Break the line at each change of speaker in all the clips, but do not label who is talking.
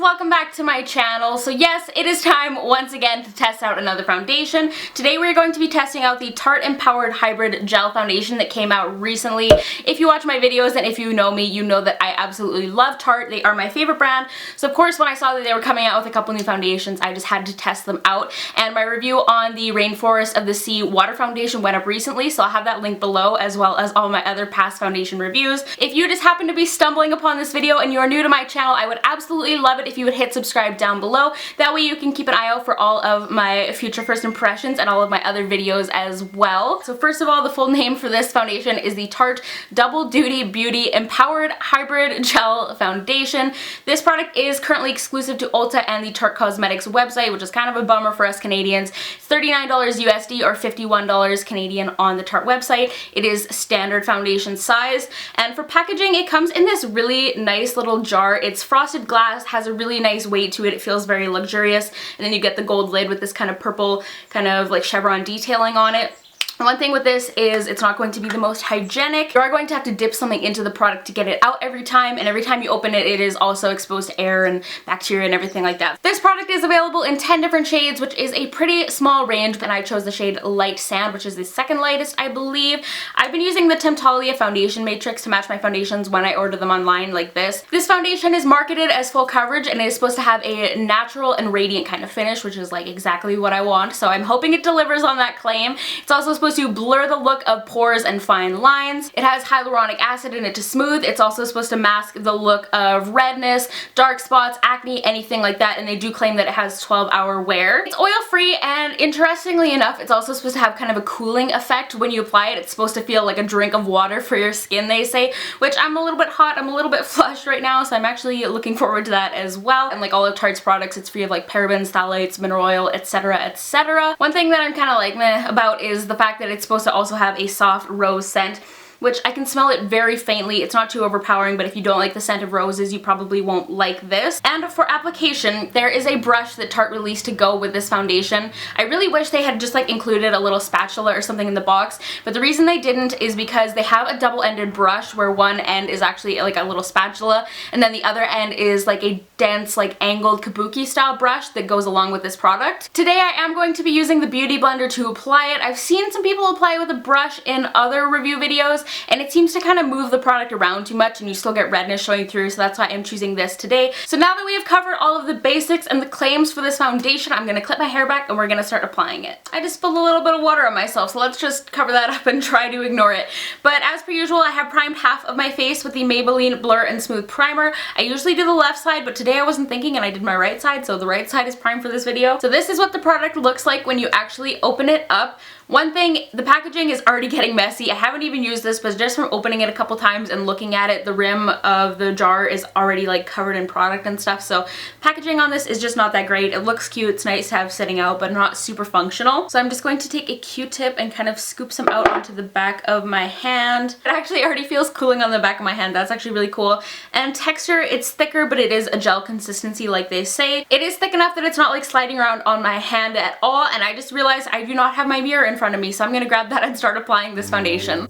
welcome back to my channel. So yes, it is time once again to test out another foundation. Today we're going to be testing out the Tarte Empowered Hybrid Gel Foundation that came out recently. If you watch my videos and if you know me, you know that I absolutely love Tarte. They are my favorite brand. So of course when I saw that they were coming out with a couple new foundations, I just had to test them out. And my review on the Rainforest of the Sea Water Foundation went up recently, so I'll have that link below as well as all my other past foundation reviews. If you just happen to be stumbling upon this video and you are new to my channel, I would absolutely love it if you would hit subscribe down below. That way you can keep an eye out for all of my future first impressions and all of my other videos as well. So first of all, the full name for this foundation is the Tarte Double Duty Beauty Empowered Hybrid Gel Foundation. This product is currently exclusive to Ulta and the Tarte Cosmetics website, which is kind of a bummer for us Canadians. It's $39 USD or $51 Canadian on the Tarte website. It is standard foundation size, and for packaging it comes in this really nice little jar. It's frosted glass, has a really nice weight to it. It feels very luxurious, and then you get the gold lid with this kind of purple kind of like chevron detailing on it. One thing with this is it's not going to be the most hygienic. You are going to have to dip something into the product to get it out every time, and every time you open it, it is also exposed to air and bacteria and everything like that. This product is available in 10 different shades, which is a pretty small range, and I chose the shade Light Sand, which is the second lightest, I believe. I've been using the Temptalia foundation matrix to match my foundations when I order them online like this. This foundation is marketed as full coverage, and it is supposed to have a natural and radiant kind of finish, which is like exactly what I want, so I'm hoping it delivers on that claim. It's also supposed to blur the look of pores and fine lines. It has hyaluronic acid in it to smooth. It's also supposed to mask the look of redness, dark spots, acne, anything like that, and they do claim that it has 12-hour wear. It's oil-free, and interestingly enough, it's also supposed to have kind of a cooling effect when you apply it. It's supposed to feel like a drink of water for your skin, they say, which I'm a little bit hot, I'm a little bit flushed right now, so I'm actually looking forward to that as well. And like all of Tarte's products, it's free of like parabens, phthalates, mineral oil, etc, etc. One thing that I'm kind of like meh about is the fact that it's supposed to also have a soft rose scent, which I can smell it very faintly. It's not too overpowering, but if you don't like the scent of roses, you probably won't like this. And for application, there is a brush that Tarte released to go with this foundation. I really wish they had just like included a little spatula or something in the box, but the reason they didn't is because they have a double-ended brush where one end is actually like a little spatula, and then the other end is like a dense, like angled kabuki style brush that goes along with this product. Today I am going to be using the Beauty Blender to apply it. I've seen some people apply it with a brush in other review videos, and it seems to kind of move the product around too much and you still get redness showing through, so that's why I'm choosing this today. So now that we have covered all of the basics and the claims for this foundation, I'm going to clip my hair back and we're going to start applying it. I just spilled a little bit of water on myself, so let's just cover that up and try to ignore it. But as per usual, I have primed half of my face with the Maybelline Blur and Smooth Primer. I usually do the left side, but today I wasn't thinking and I did my right side, so the right side is primed for this video. So this is what the product looks like when you actually open it up. One thing, the packaging is already getting messy. I haven't even used this, but just from opening it a couple times and looking at it, the rim of the jar is already like covered in product and stuff. So packaging on this is just not that great. It looks cute, it's nice to have sitting out, but not super functional. So I'm just going to take a Q-tip and kind of scoop some out onto the back of my hand. It actually already feels cooling on the back of my hand. That's actually really cool. And texture, it's thicker, but it is a gel consistency like they say. It is thick enough that it's not like sliding around on my hand at all, and I just realized I do not have my mirror in front of me, so I'm gonna grab that and start applying this foundation.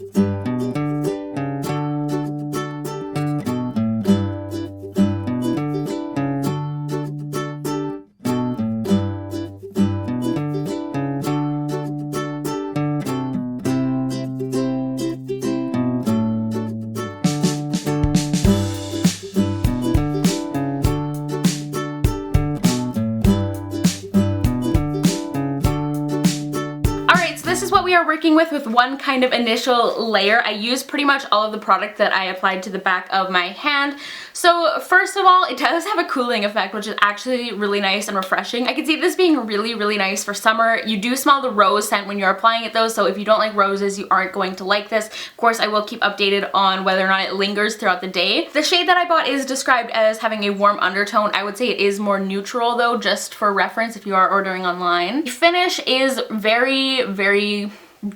This is what we are working with one kind of initial layer. I used pretty much all of the product that I applied to the back of my hand. So first of all, it does have a cooling effect, which is actually really nice and refreshing. I can see this being really, really nice for summer. You do smell the rose scent when you're applying it though, so if you don't like roses, you aren't going to like this. Of course, I will keep updated on whether or not it lingers throughout the day. The shade that I bought is described as having a warm undertone. I would say it is more neutral though, just for reference if you are ordering online. The finish is very, very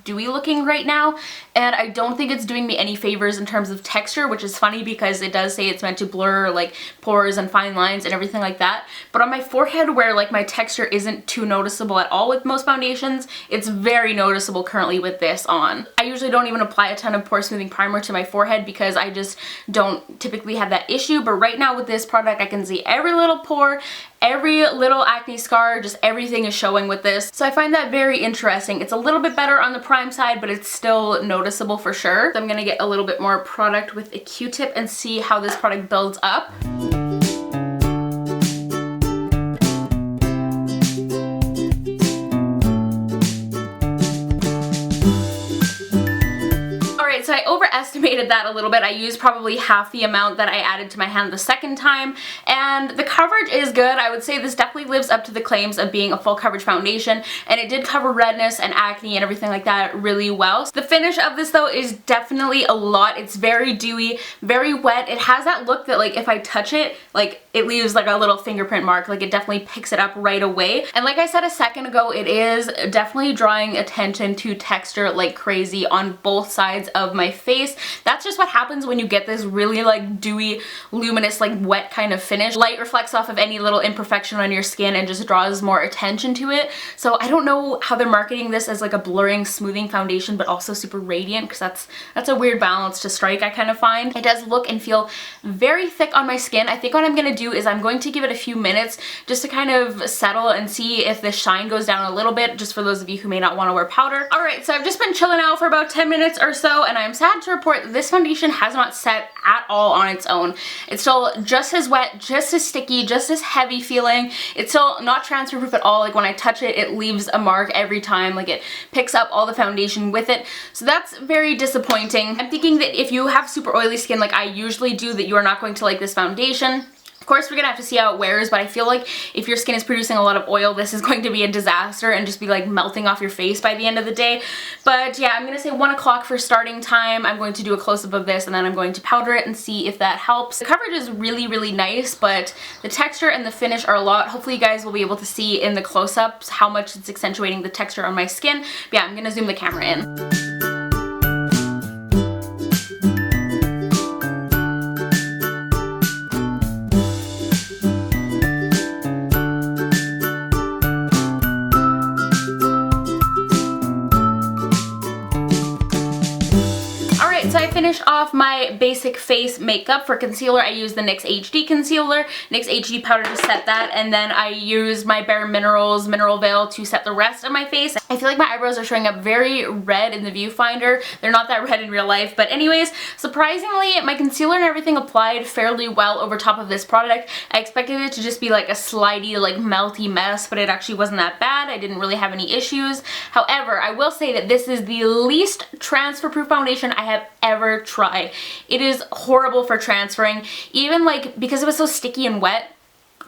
dewy looking right now, and I don't think it's doing me any favors in terms of texture, which is funny because it does say it's meant to blur like pores and fine lines and everything like that. But on my forehead, where like my texture isn't too noticeable at all with most foundations, it's very noticeable currently with this on. I usually don't even apply a ton of pore smoothing primer to my forehead because I just don't typically have that issue, but right now with this product I can see every little pore, every little acne scar, just everything is showing with this. So I find that very interesting. It's a little bit better on the prime side, but it's still noticeable for sure. So I'm gonna get a little bit more product with a Q-tip and see how this product builds up. So I overestimated that a little bit. I used probably half the amount that I added to my hand the second time, and the coverage is good. I would say this definitely lives up to the claims of being a full coverage foundation, and it did cover redness and acne and everything like that really well. So the finish of this though is definitely a lot. It's very dewy, very wet. It has that look that like if I touch it, like it leaves like a little fingerprint mark. Like it definitely picks it up right away. And like I said a second ago, it is definitely drawing attention to texture like crazy on both sides of my face. That's just what happens when you get this really like dewy, luminous, like wet kind of finish. Light reflects off of any little imperfection on your skin and just draws more attention to it. So I don't know how they're marketing this as like a blurring, smoothing foundation, but also super radiant, because that's a weird balance to strike, I kind of find. It does look and feel very thick on my skin. I think what I'm gonna do is I'm going to give it a few minutes just to kind of settle and see if the shine goes down a little bit, just for those of you who may not want to wear powder. Alright, so I've just been chilling out for about 10 minutes or so, and I'm sad to report that this foundation has not set at all on its own. It's still just as wet, just as sticky, just as heavy feeling. It's still not transfer proof at all. Like when I touch it, it leaves a mark every time. Like it picks up all the foundation with it. So that's very disappointing. I'm thinking that if you have super oily skin like I usually do, that you are not going to like this foundation. Of course, we're gonna have to see how it wears, but I feel like if your skin is producing a lot of oil, this is going to be a disaster and just be like melting off your face by the end of the day. But yeah, I'm gonna say 1 o'clock for starting time. I'm going to do a close-up of this and then I'm going to powder it and see if that helps. The coverage is really, really nice, but the texture and the finish are a lot. Hopefully you guys will be able to see in the close-ups how much it's accentuating the texture on my skin. But yeah, I'm gonna zoom the camera in. So I finished off my basic face makeup. For concealer, I used the NYX HD concealer, NYX HD powder to set that, and then I used my Bare Minerals Mineral Veil to set the rest of my face. I feel like my eyebrows are showing up very red in the viewfinder. They're not that red in real life, but anyways, surprisingly, my concealer and everything applied fairly well over top of this product. I expected it to just be like a slidey, like melty mess, but it actually wasn't that bad. I didn't really have any issues. However, I will say that this is the least transfer proof foundation I have ever tried. It is horrible for transferring, even like because it was so sticky and wet.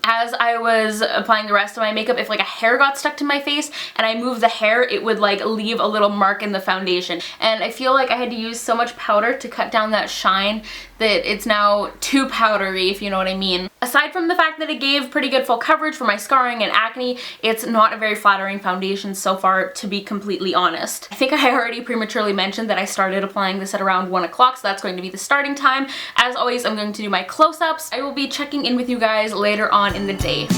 As I was applying the rest of my makeup, if like a hair got stuck to my face and I moved the hair, it would like leave a little mark in the foundation. And I feel like I had to use so much powder to cut down that shine that it's now too powdery, if you know what I mean. Aside from the fact that it gave pretty good full coverage for my scarring and acne, it's not a very flattering foundation so far, to be completely honest. I think I already prematurely mentioned that I started applying this at around 1 o'clock, so that's going to be the starting time. As always, I'm going to do my close-ups. I will be checking in with you guys later on in the day.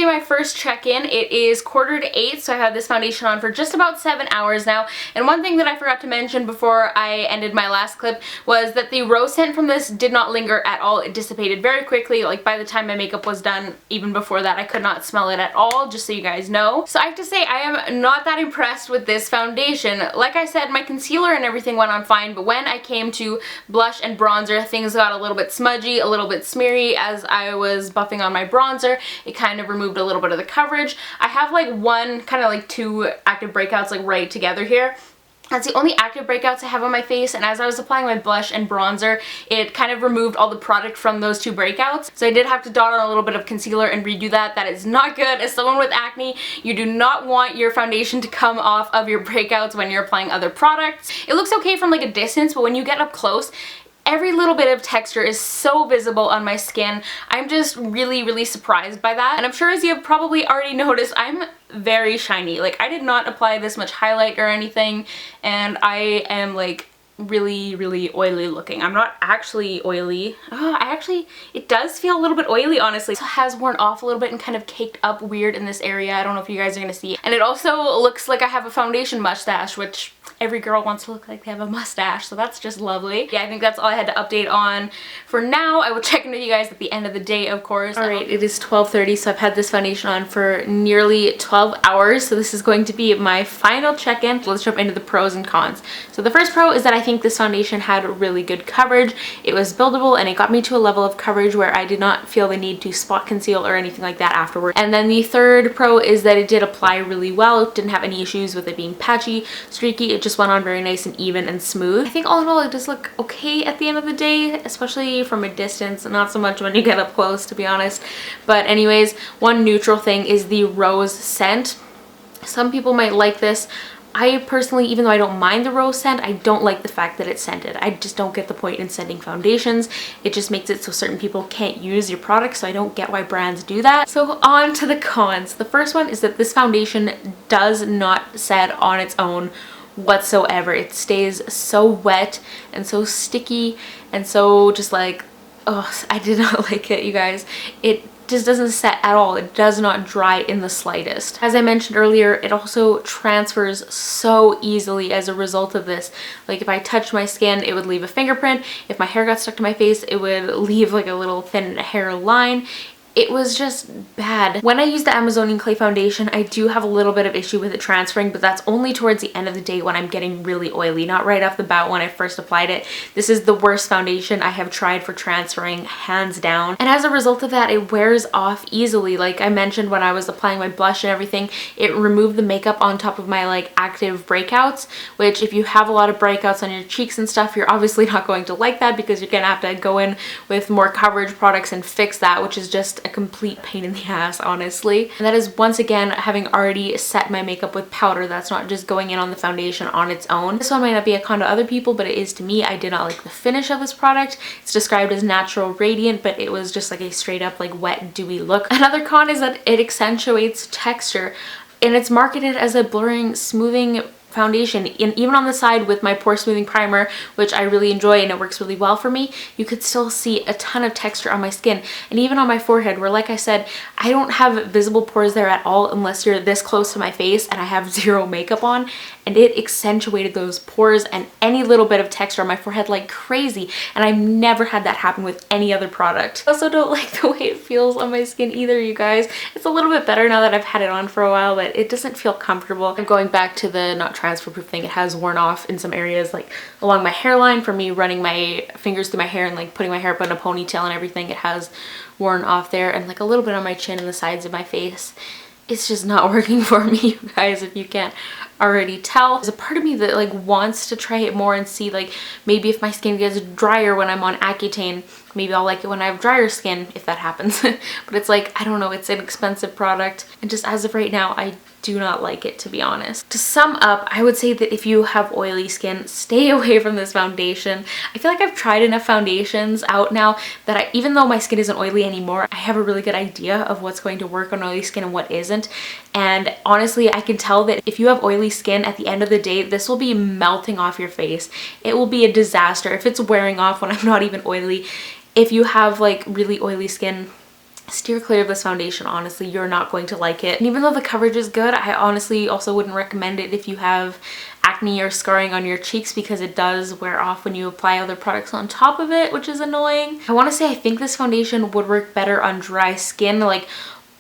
My first check-in. It is 7:45, so I have this foundation on for just about 7 hours now. And one thing that I forgot to mention before I ended my last clip was that the rose scent from this did not linger at all. It dissipated very quickly. Like by the time my makeup was done, even before that, I could not smell it at all, just so you guys know. So I have to say I am not that impressed with this foundation. Like I said, my concealer and everything went on fine, but when I came to blush and bronzer, things got a little bit smudgy, a little bit smeary. As I was buffing on my bronzer, it kind of removed a little bit of the coverage. I have like one, kind of like two active breakouts like right together here. That's the only active breakouts I have on my face, and as I was applying my blush and bronzer, it kind of removed all the product from those 2 breakouts. So I did have to dot on a little bit of concealer and redo that. That is not good. As someone with acne, you do not want your foundation to come off of your breakouts when you're applying other products. It looks okay from like a distance, but when you get up close, every little bit of texture is so visible on my skin. I'm just really surprised by that. And I'm sure, as you have probably already noticed, I'm very shiny. Like, I did not apply this much highlight or anything, and I am like really oily looking. I'm not actually oily. It does feel a little bit oily, honestly. It has worn off a little bit and kind of caked up weird in this area. I don't know if you guys are gonna see. And it also looks like I have a foundation mustache, which every girl wants to look like they have a mustache, so that's just lovely. Yeah, I think that's all I had to update on for now. I will check in with you guys at the end of the day, of course. Alright, it is 12:30, so I've had this foundation on for nearly 12 hours, so this is going to be my final check-in. Let's jump into the pros and cons. So the first pro is that I think this foundation had really good coverage. It was buildable, and it got me to a level of coverage where I did not feel the need to spot conceal or anything like that afterward. And then the third pro is that it did apply really well. It didn't have any issues with it being patchy, streaky. It just went on very nice and even and smooth. I think all in all, it does look okay at the end of the day, especially from a distance, not so much when you get up close, to be honest. But anyways, one neutral thing is the rose scent. Some people might like this. I personally, even though I don't mind the rose scent, I don't like the fact that it's scented. I just don't get the point in scenting foundations. It just makes it so certain people can't use your product, so I don't get why brands do that. So on to the cons. The first one is that this foundation does not set on its own whatsoever. It stays so wet and so sticky and so just like, oh, I did not like it, you guys. It just doesn't set at all. It does not dry in the slightest. As I mentioned earlier, it also transfers so easily as a result of this. Like, if I touched my skin, it would leave a fingerprint. If my hair got stuck to my face, it would leave like a little thin hair line. It was just bad. When I use the Amazonian Clay foundation, I do have a little bit of issue with it transferring, but that's only towards the end of the day when I'm getting really oily, not right off the bat when I first applied it. This is the worst foundation I have tried for transferring, hands down. And as a result of that, it wears off easily. Like I mentioned, when I was applying my blush and everything, it removed the makeup on top of my like active breakouts, which if you have a lot of breakouts on your cheeks and stuff, you're obviously not going to like that, because you're gonna have to go in with more coverage products and fix that, which is just a complete pain in the ass, honestly. And that is, once again, having already set my makeup with powder. That's not just going in on the foundation on its own. This one might not be a con to other people, but it is to me. I did not like the finish of this product. It's described as natural radiant, but it was just like a straight up like wet dewy look. Another con is that it accentuates texture, and it's marketed as a blurring, smoothing foundation. And even on the side with my pore smoothing primer, which I really enjoy and it works really well for me, you could still see a ton of texture on my skin. And even on my forehead, where, like I said, I don't have visible pores there at all unless you're this close to my face and I have zero makeup on, and it accentuated those pores and any little bit of texture on my forehead like crazy. And I've never had that happen with any other product. I also don't like the way it feels on my skin either, you guys. It's a little bit better now that I've had it on for a while, but it doesn't feel comfortable. I'm going back to the not transfer proof thing. It has worn off in some areas, like along my hairline, from me running my fingers through my hair and like putting my hair up in a ponytail and everything. It has worn off there, and like a little bit on my chin and the sides of my face. It's just not working for me, you guys, if you can't already tell. There's a part of me that like wants to try it more and see like maybe if my skin gets drier when I'm on Accutane, maybe I'll like it when I have drier skin, if that happens. But it's like, I don't know, it's an expensive product, and just as of right now, I do not like it, to be honest. To sum up, I would say that if you have oily skin, stay away from this foundation. I feel like I've tried enough foundations out now that even though my skin isn't oily anymore, I have a really good idea of what's going to work on oily skin and what isn't. And honestly, I can tell that if you have oily skin, at the end of the day, this will be melting off your face. It will be a disaster if it's wearing off when I'm not even oily. If you have like really oily skin, steer clear of this foundation. Honestly, you're not going to like it. And even though the coverage is good, I honestly also wouldn't recommend it if you have acne or scarring on your cheeks, because it does wear off when you apply other products on top of it, which is annoying. I want to say I think this foundation would work better on dry skin, like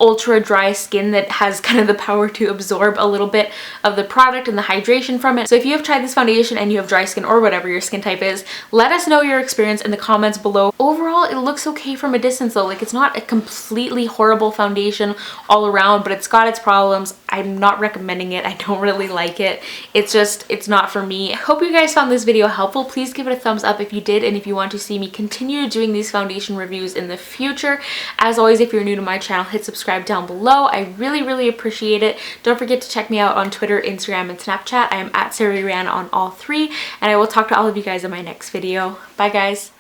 ultra dry skin that has kind of the power to absorb a little bit of the product and the hydration from it. So if you have tried this foundation and you have dry skin or whatever your skin type is, let us know your experience in the comments below. Overall, it looks okay from a distance though. Like, it's not a completely horrible foundation all around, but it's got its problems. I'm not recommending it. I don't really like it. It's not for me. I hope you guys found this video helpful. Please give it a thumbs up if you did, and if you want to see me continue doing these foundation reviews in the future. As always, if you're new to my channel, hit subscribe down below. I really appreciate it. Don't forget to check me out on Twitter, Instagram, and Snapchat. I am at Sarah Ryan on all three, and I will talk to all of you guys in my next video. Bye guys.